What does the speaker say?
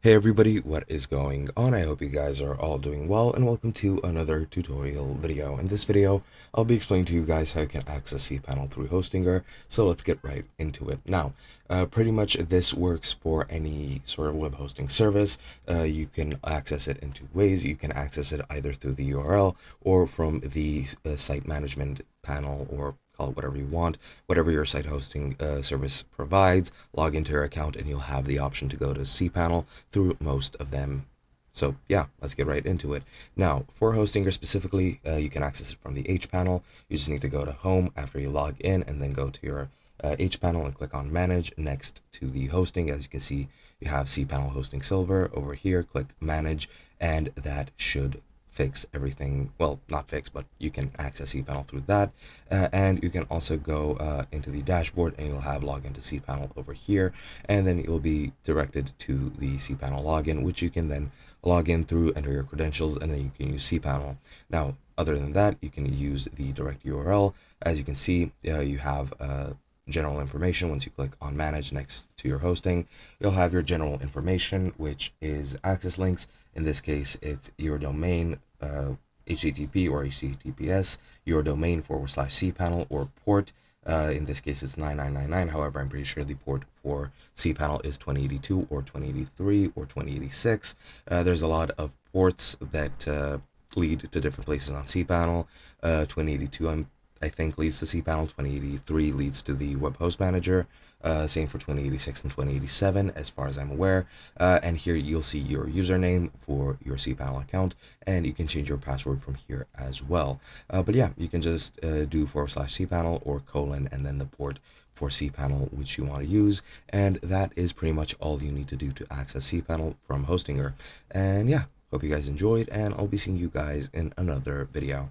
Hey everybody, what is going on? I hope you guys are all doing well and welcome to another tutorial video. In this video, I'll be explaining to you guys how you can access cPanel through Hostinger, so let's get right into it. Now, pretty much this works for any sort of web hosting service. You can access it in two ways. You can access it either through the URL or from the site management panel, or call it whatever you want, whatever your site hosting service provides. Log into your account and you'll have the option to go to cPanel through most of them. So yeah, let's get right into it. Now, for Hostinger specifically, you can access it from the H panel. You just need to go to Home after you log in and then go to your H panel and click on Manage next to the hosting. As you can see, you have cPanel Hosting Silver over here. Click Manage, and that should fix everything. Well, not fix, but you can access cPanel through that. And you can also go into the dashboard and you'll have login to cPanel over here. And then you'll be directed to the cPanel login, which you can then log in through, enter your credentials, and then you can use cPanel. Now, other than that, you can use the direct URL. As you can see, you have general information. Once you click on manage next to your hosting, you'll have your general information, which is access links. In this case, it's your domain, HTTP or HTTPS, your domain /cPanel, or port. In this case, it's 9999. However, I'm pretty sure the port for cPanel is 2082 or 2083 or 2086. There's a lot of ports that lead to different places on cPanel. 2082, I think, leads to cPanel. 2083 leads to the web host manager. Same for 2086 and 2087, as far as I'm aware. And here you'll see your username for your cPanel account, and you can change your password from here as well. But yeah, you can just do /cPanel or colon and then the port for cPanel which you want to use, and that is pretty much all you need to do to access cPanel from Hostinger. And yeah, hope you guys enjoyed, and I'll be seeing you guys in another video.